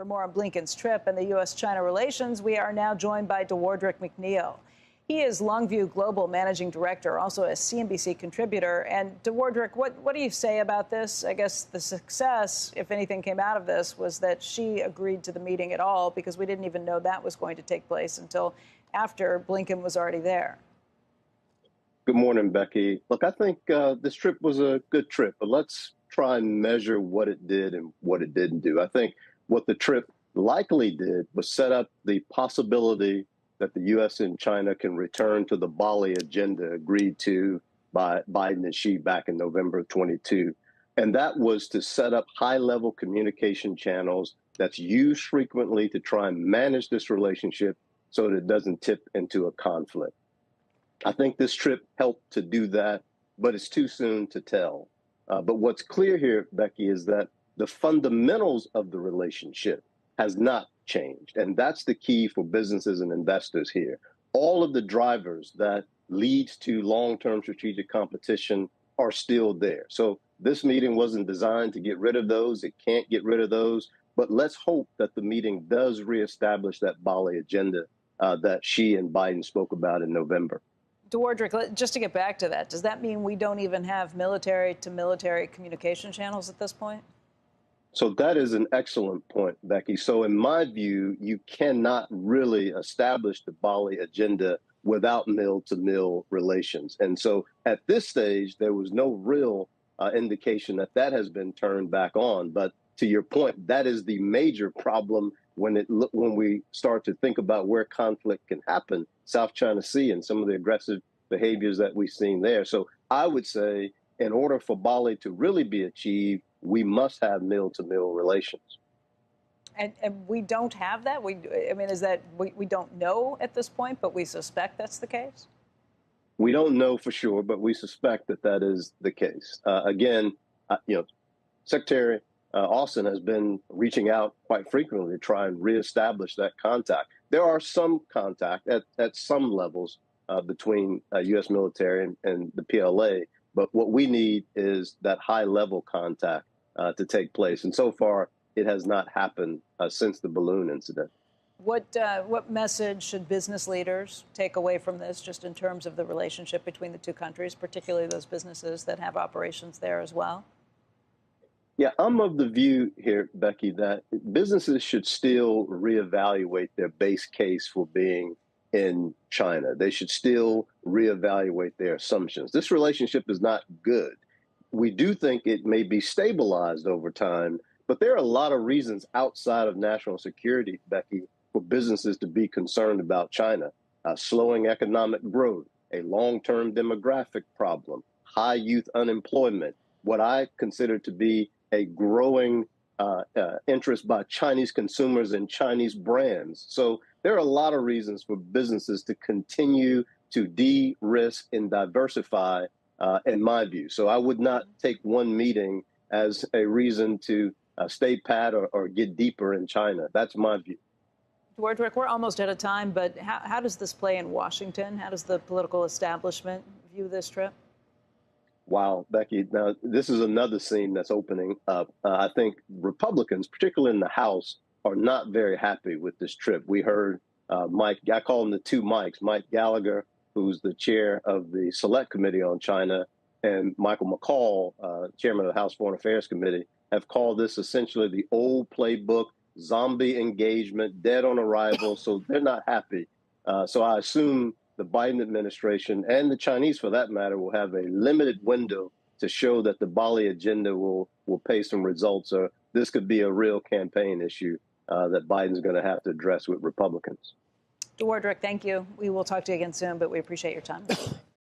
For more on Blinken's trip and the U.S.-China relations, we are now joined by McNeal. He is Longview Global Managing Director, also a CNBC contributor. And what do you say about this? I guess the success, if anything came out of this, was that she agreed to the meeting at all, because we didn't even know that was going to take place until after Blinken was already there. Good morning, Becky. Look, I think this trip was a good trip, but let's try and measure what it did and what it didn't do. I think what the trip likely did was set up the possibility that the U.S. and China can return to the Bali agenda agreed to by Biden and Xi back in November of 22. And that was to set up high-level communication channels that's used frequently to try and manage this relationship so that it doesn't tip into a conflict. I think this trip helped to do that, but it's too soon to tell. But what's clear here, Becky, is that the fundamentals of the relationship has not changed. And that's the key for businesses and investors here. All of the drivers that leads to long-term strategic competition are still there. So this meeting wasn't designed to get rid of those. It can't get rid of those. But let's hope that the meeting does reestablish that Bali agenda that Xi and Biden spoke about in November. Just to get back to that, does that mean we don't even have military-to-military communication channels at this point? So that is an excellent point, Becky. So in my view, you cannot really establish the Bali agenda without mill-to-mill relations. And so at this stage, there was no real indication that that has been turned back on. But to your point, that is the major problem when we start to think about where conflict can happen, South China Sea and some of the aggressive behaviors that we've seen there. So I would say in order for Bali to really be achieved, we must have mill-to-mill relations. And we don't have that? Is that we don't know at this point, but we suspect that's the case? We don't know for sure, but we suspect that that is the case. Secretary Austin has been reaching out quite frequently to try and reestablish that contact. There are some contact at some levels between U.S. military and the PLA, but what we need is that high-level contact to take place. And so far, it has not happened since the balloon incident. What message should business leaders take away from this, just in terms of the relationship between the two countries, particularly those businesses that have operations there as well? Yeah, I'm of the view here, Becky, that businesses should still reevaluate their base case for being in China. They should still reevaluate their assumptions. This relationship is not good. We do think it may be stabilized over time, but there are a lot of reasons outside of national security, Becky, for businesses to be concerned about China. Slowing economic growth, a long-term demographic problem, high youth unemployment, what I consider to be a growing interest by Chinese consumers in Chinese brands. So there are a lot of reasons for businesses to continue to de-risk and diversify, in my view. So I would not take one meeting as a reason to stay pat or get deeper in China. That's my view. Rick, we're almost out of time, but how does this play in Washington? How does the political establishment view this trip? Wow, Becky, now this is another scene that's opening up. I think Republicans, particularly in the House, are not very happy with this trip. We heard Mike, I call him the two Mikes, Mike Gallagher, who's the chair of the Select Committee on China, and Michael McCall, chairman of the House Foreign Affairs Committee, have called this essentially the old playbook, zombie engagement, dead on arrival. So they're not happy. So I assume the Biden administration and the Chinese, for that matter, will have a limited window to show that the Bali agenda will pay some results, or this could be a real campaign issue that Biden's going to have to address with Republicans. Rick, thank you. We will talk to you again soon, but we appreciate your time.